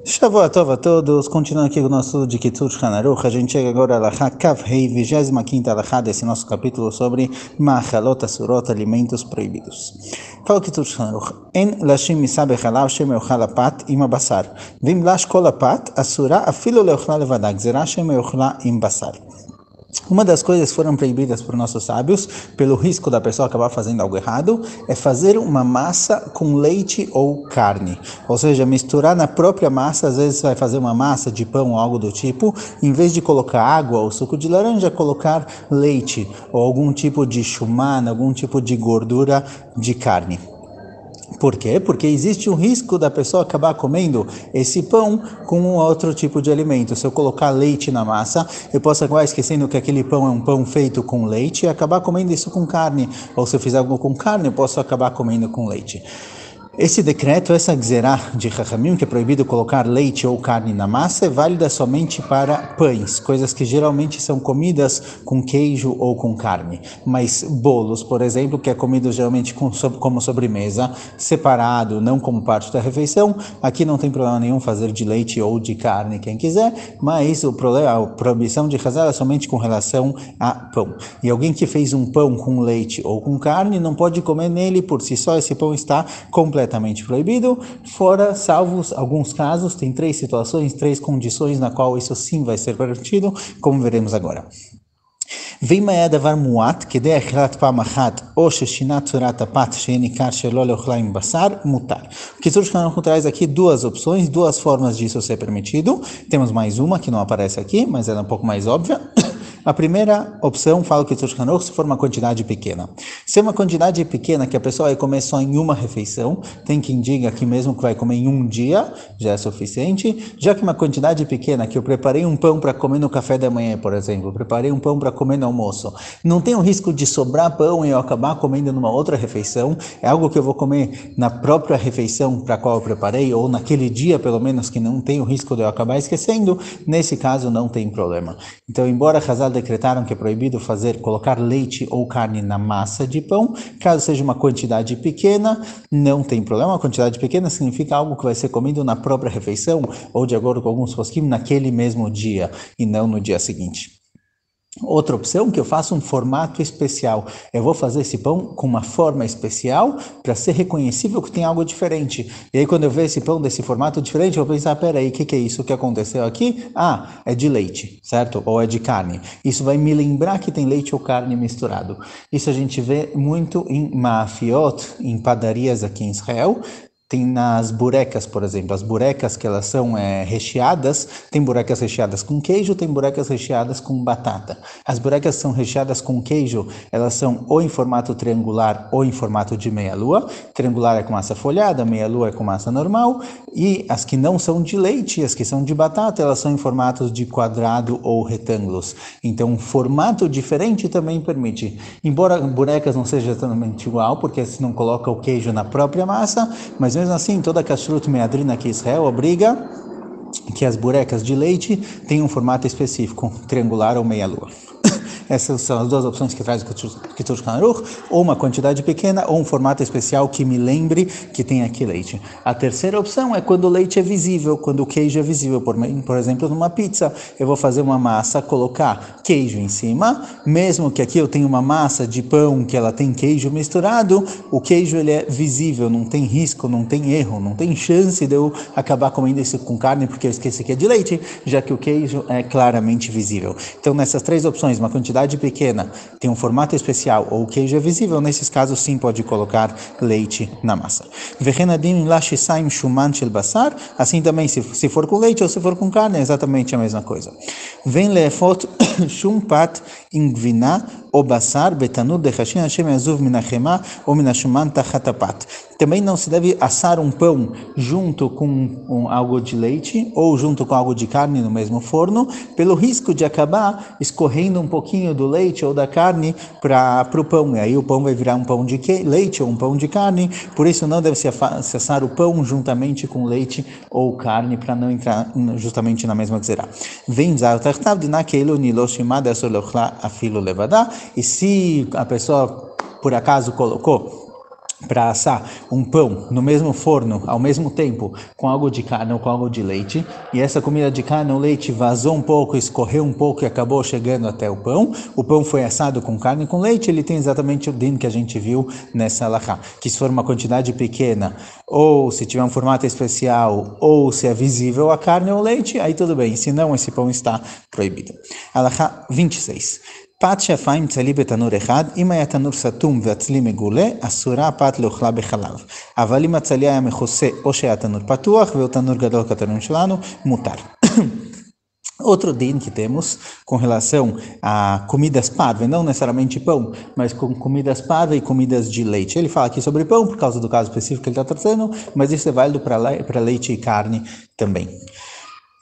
Shavua Tov a todos, continuando aqui com o nosso de Kitzur Shulchan Aruch, a gente chega agora a Alahá Kav Hei, 25ª Alahá desse nosso capítulo sobre Ma'achalot Asurot, alimentos proibidos. Fala o Kitzur Shulchan Aruch, En lashim misa bechalav shem euchal apat im abasar, vim lash kol apat asura afilo leochla levada, gzerah shem euchla im basar. Uma das coisas que foram proibidas por nossos sábios, pelo risco da pessoa acabar fazendo algo errado, é fazer uma massa com leite ou carne. Ou seja, misturar na própria massa, às vezes vai fazer uma massa de pão ou algo do tipo, em vez de colocar água ou suco de laranja, colocar leite ou algum tipo de shuman, algum tipo de gordura de carne. Por quê? Porque existe um risco da pessoa acabar comendo esse pão com um outro tipo de alimento. Se eu colocar leite na massa, eu posso acabar esquecendo que aquele pão é um pão feito com leite e acabar comendo isso com carne. Ou se eu fizer algo com carne, eu posso acabar comendo com leite. Esse decreto, essa gzerá de Chachamim, que é proibido colocar leite ou carne na massa, é válida somente para pães, coisas que geralmente são comidas com queijo ou com carne. Mas bolos, por exemplo, que é comido geralmente como sobremesa, separado, não como parte da refeição, aqui não tem problema nenhum fazer de leite ou de carne, quem quiser, mas o problema, a proibição de Chazal é somente com relação a pão. E alguém que fez um pão com leite ou com carne, não pode comer nele por si só, esse pão está completamente proibido, fora, salvos alguns casos, tem 3 situações, 3 condições na qual isso sim vai ser permitido, como veremos agora. ואם היה דבר מועט, כדי אכילת פעם אחת, או ששינה צורת הפת שניכר שלא לאוכלה עם בשר, מותר. O Kitzur Shulchan Aruch traz aqui 2 opções, 2 formas disso ser permitido. Temos mais uma que não aparece aqui, mas ela é um pouco mais óbvia. A primeira opção, fala que se for uma quantidade pequena. Se é uma quantidade pequena que a pessoa vai comer só em uma refeição, tem quem diga aqui mesmo que vai comer em um dia, já é suficiente. Já que uma quantidade pequena, que eu preparei um pão para comer no café da manhã, por exemplo, preparei um pão para comer no almoço, não tem o risco de sobrar pão e eu acabar comendo numa outra refeição, é algo que eu vou comer na própria refeição para a qual eu preparei, ou naquele dia, pelo menos, que não tem o risco de eu acabar esquecendo, nesse caso não tem problema. Então, embora Chazal decretaram que é proibido colocar leite ou carne na massa de pão, caso seja uma quantidade pequena, não tem problema. Uma quantidade pequena significa algo que vai ser comido na própria refeição, ou de acordo com alguns posquim, naquele mesmo dia, e não no dia seguinte. Outra opção, que eu faço um formato especial. Eu vou fazer esse pão com uma forma especial para ser reconhecível que tem algo diferente. E aí quando eu ver esse pão desse formato diferente, eu vou pensar, peraí, o que é isso que aconteceu aqui? Ah, é de leite, certo? Ou é de carne. Isso vai me lembrar que tem leite ou carne misturado. Isso a gente vê muito em mafiot, em padarias aqui em Israel. Tem nas burecas, por exemplo, as burecas que elas são recheadas, tem burecas recheadas com queijo, tem burecas recheadas com batata. As burecas são recheadas com queijo, elas são ou em formato triangular ou em formato de meia-lua. Triangular é com massa folhada, meia-lua é com massa normal, e as que não são de leite, as que são de batata, elas são em formatos de quadrado ou retângulos. Então, um formato diferente também permite. Embora burecas não seja totalmente igual, porque se não coloca o queijo na própria massa, mas mesmo assim, toda a kashrut meadrina aqui em Israel obriga que as burecas de leite tenham um formato específico, triangular ou meia-lua. Essas são as 2 opções que traz o Kitzur Shulchan Aruch, ou uma quantidade pequena, ou um formato especial que me lembre que tem aqui leite. A terceira opção é quando o leite é visível, quando o queijo é visível. Por exemplo, numa pizza, eu vou fazer uma massa, colocar queijo em cima, mesmo que aqui eu tenha uma massa de pão que ela tem queijo misturado, o queijo ele é visível, não tem risco, não tem erro, não tem chance de eu acabar comendo isso com carne porque eu esqueci que é de leite, já que o queijo é claramente visível. Então, nessas 3 opções, uma quantidade pequena, tem um formato especial ou o queijo é visível, nesses casos sim pode colocar leite na massa. Assim também, se for com leite ou se for com carne, é exatamente a mesma coisa. Vem lefot shum pat in gvina ou basar betanud dechashin Hashem yazuv minachema ou minashuman tachat apat. Também não se deve assar um pão junto com algo de leite ou junto com algo de carne no mesmo forno, pelo risco de acabar escorrendo um pouquinho do leite ou da carne para o pão. E aí o pão vai virar um pão de leite ou um pão de carne, por isso não deve se assar o pão juntamente com leite ou carne, para não entrar justamente na mesma gzerá. E se a pessoa por acaso colocou para assar um pão no mesmo forno, ao mesmo tempo, com algo de carne ou com algo de leite, e essa comida de carne ou leite vazou um pouco, escorreu um pouco e acabou chegando até o pão foi assado com carne e com leite, ele tem exatamente o din que a gente viu nessa halakha, que se for uma quantidade pequena, ou se tiver um formato especial, ou se é visível a carne ou leite, aí tudo bem, se não, esse pão está proibido. Halakha 26. פת שפיים צלי בתנור אחד, אם היה תנור סתום והצלי מגולה, אסורה הפת לאוכלה בחלב. אבל אם הצלי היה מכוסה או שהיה תנור פתוח, והוא תנור גדול כתנור שלנו, מותר. Outro din que temos com relação a comidas parve, não necessariamente pão, mas com comidas parve e comidas de leite. Ele fala aqui sobre pão por causa do caso específico que ele está tratando, mas isso é válido para leite e carne também.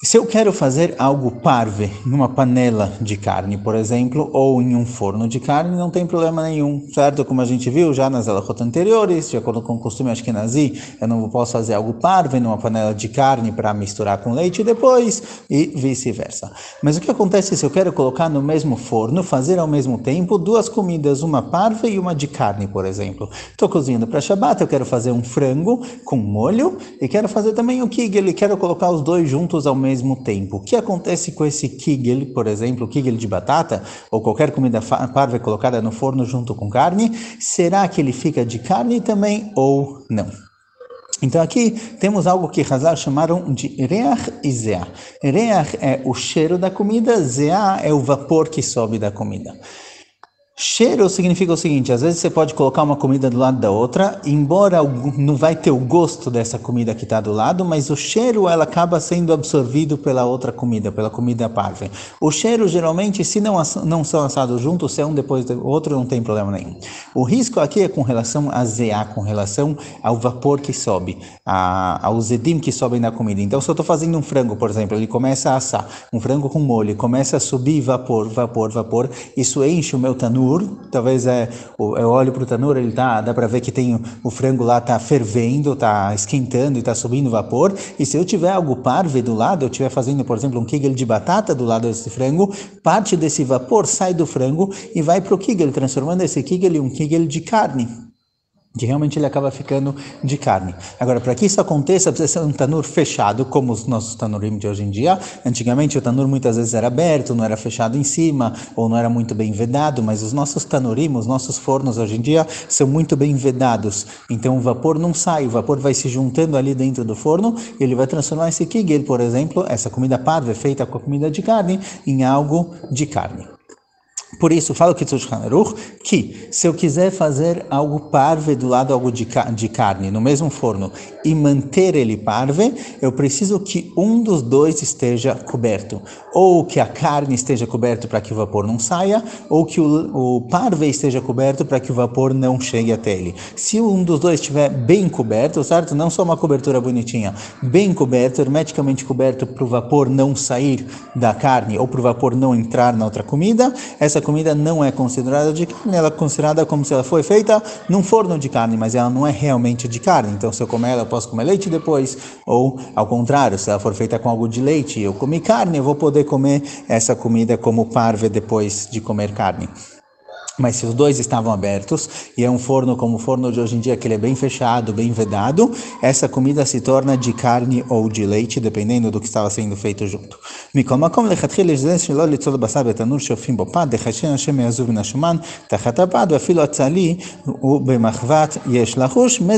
Se eu quero fazer algo parve em uma panela de carne, por exemplo, ou em um forno de carne, não tem problema nenhum, certo? Como a gente viu já nas halachot anteriores, de acordo com o costume ashkenazi, eu não posso fazer algo parve numa panela de carne para misturar com leite depois e vice-versa. Mas o que acontece se eu quero colocar no mesmo forno, fazer ao mesmo tempo duas comidas, uma parve e uma de carne, por exemplo? Estou cozinhando para Shabbat, eu quero fazer um frango com molho e quero fazer também o kigel, e quero colocar os dois juntos ao mesmo tempo. O que acontece com esse kigel, por exemplo, o kigel de batata, ou qualquer comida parva colocada no forno junto com carne, será que ele fica de carne também ou não? Então aqui temos algo que Hazar chamaram de reach e zeah. Reach é o cheiro da comida, zeah é o vapor que sobe da comida. Cheiro significa o seguinte, às vezes você pode colocar uma comida do lado da outra, embora não vai ter o gosto dessa comida que está do lado, mas o cheiro ela acaba sendo absorvido pela outra comida, pela comida parve. O cheiro geralmente, se não são assados juntos, se é um depois do outro, não tem problema nenhum. O risco aqui é com relação a zeá, com relação ao vapor que sobe, aos edim que sobem na comida. Então se eu estou fazendo um frango, por exemplo, ele começa a assar, um frango com molho, começa a subir vapor, isso enche o meu tanur. Talvez eu olho para o tanur, dá para ver que tem o frango lá está fervendo, está esquentando e está subindo vapor. E se eu tiver algo parve do lado, eu estiver fazendo, por exemplo, um kigel de batata do lado desse frango, parte desse vapor sai do frango e vai para o kigel, transformando esse kigel em um kigel de carne, que realmente ele acaba ficando de carne. Agora, para que isso aconteça, precisa ser um tanur fechado, como os nossos tanurim de hoje em dia. Antigamente o tanur muitas vezes era aberto, não era fechado em cima, ou não era muito bem vedado, mas os nossos tanurim, os nossos fornos hoje em dia, são muito bem vedados. Então o vapor não sai, o vapor vai se juntando ali dentro do forno, e ele vai transformar esse kigel, por exemplo, essa comida parva feita com a comida de carne, em algo de carne. Por isso, fala o Kitzur Shulchan Aruch, que se eu quiser fazer algo parve do lado algo de carne, no mesmo forno, e manter ele parve, eu preciso que um dos dois esteja coberto. Ou que a carne esteja coberta para que o vapor não saia, ou que o parve esteja coberto para que o vapor não chegue até ele. Se um dos dois estiver bem coberto, certo? Não só uma cobertura bonitinha, bem coberto, hermeticamente coberto para o vapor não sair da carne, ou para o vapor não entrar na outra comida, essa comida não é considerada de carne, ela é considerada como se ela foi feita num forno de carne, mas ela não é realmente de carne. Então, se eu comer ela, eu posso comer leite depois, ou ao contrário, se ela for feita com algo de leite e eu comi carne, eu vou poder comer essa comida como parve depois de comer carne. Mas se os dois estavam abertos, e é um forno como o forno de hoje em dia, que ele é bem fechado, bem vedado, essa comida se torna de carne ou de leite, dependendo do que estava sendo feito junto. Mesmo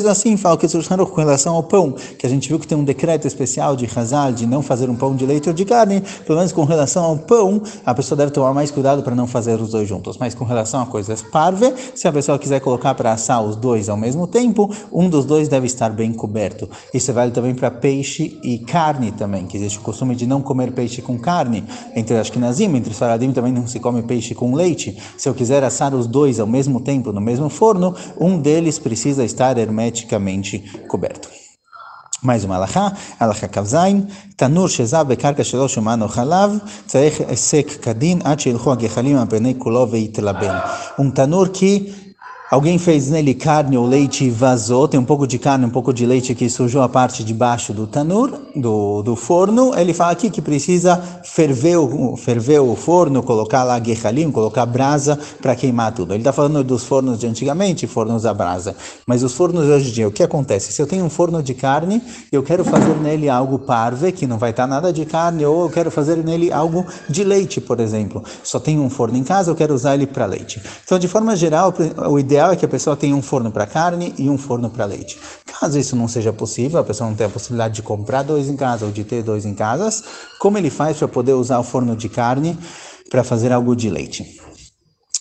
assim, fala que com relação ao pão, que a gente viu que tem um decreto especial de Hazal, de não fazer um pão de leite ou de carne, pelo menos com relação ao pão, a pessoa deve tomar mais cuidado para não fazer os dois juntos. Mas com relação a coisas parve, se a pessoa quiser colocar para assar os dois ao mesmo tempo, um dos dois deve estar bem coberto. Isso vale também para peixe e carne também, que existe o costume de não comer peixe com carne. Entre Ashkenazim, entre Faradim também não se come peixe com leite. Se eu quiser assar os dois ao mesmo tempo, no mesmo forno, um deles precisa estar hermeticamente coberto. Mais uma halakha, halakha kavzain, tanur shezav bekarka shelo shuman o chalav, tzarech esek kadin ad sheilchu hagechalim al pnei kulo veitlaben. Tanur que Alguém fez nele carne ou leite e vazou, tem um pouco de carne, um pouco de leite que sujou a parte de baixo do tanur, do forno. Ele fala aqui que precisa ferver o forno, colocar lá guerralim, colocar brasa para queimar tudo. Ele está falando dos fornos de antigamente, fornos a brasa. Mas os fornos de hoje em dia, o que acontece? Se eu tenho um forno de carne, eu quero fazer nele algo parve, que não vai estar nada de carne, ou eu quero fazer nele algo de leite, por exemplo. Só tenho um forno em casa, eu quero usar ele para leite. Então, de forma geral, o ideal é que a pessoa tenha um forno para carne e um forno para leite. Caso isso não seja possível, a pessoa não tem a possibilidade de comprar dois em casa ou de ter dois em casa, como ele faz para poder usar o forno de carne para fazer algo de leite?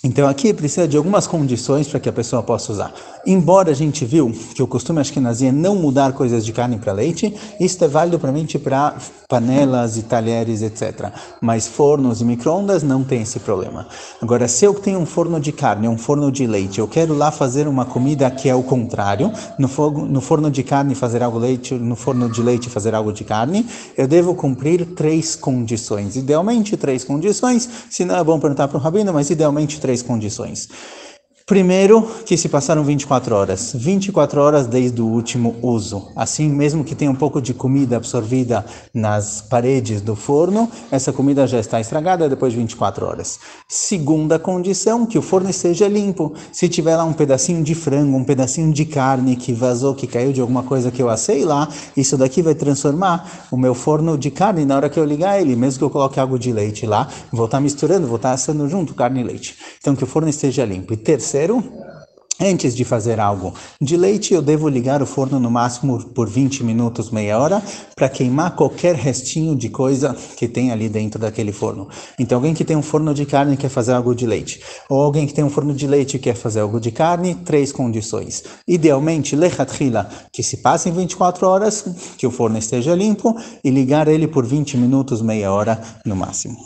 Então aqui precisa de algumas condições para que a pessoa possa usar. Embora a gente viu que o costume ashkenazi é não mudar coisas de carne para leite, isso é válido para panelas e talheres, etc. Mas fornos e micro-ondas não tem esse problema. Agora, se eu tenho um forno de carne, um forno de leite, eu quero lá fazer uma comida que é o contrário, no forno de carne fazer algo leite, no forno de leite fazer algo de carne, eu devo cumprir 3 condições. Idealmente 3 condições, se não é bom perguntar para o rabino, mas idealmente 3 condições. Primeiro, que se passaram 24 horas. 24 horas desde o último uso. Assim, mesmo que tenha um pouco de comida absorvida nas paredes do forno, essa comida já está estragada depois de 24 horas. Segunda condição, que o forno esteja limpo. Se tiver lá um pedacinho de frango, um pedacinho de carne que vazou, que caiu de alguma coisa que eu assei lá, isso daqui vai transformar o meu forno de carne na hora que eu ligar ele, mesmo que eu coloque água de leite lá, vou estar misturando, vou estar assando junto carne e leite. Então, que o forno esteja limpo. E terceiro, antes de fazer algo de leite, eu devo ligar o forno no máximo por 20 minutos, meia hora, para queimar qualquer restinho de coisa que tem ali dentro daquele forno. Então, alguém que tem um forno de carne quer fazer algo de leite, ou alguém que tem um forno de leite e quer fazer algo de carne, 3 condições. Idealmente, lechatchila, que se passe em 24 horas, que o forno esteja limpo, e ligar ele por 20 minutos, meia hora no máximo.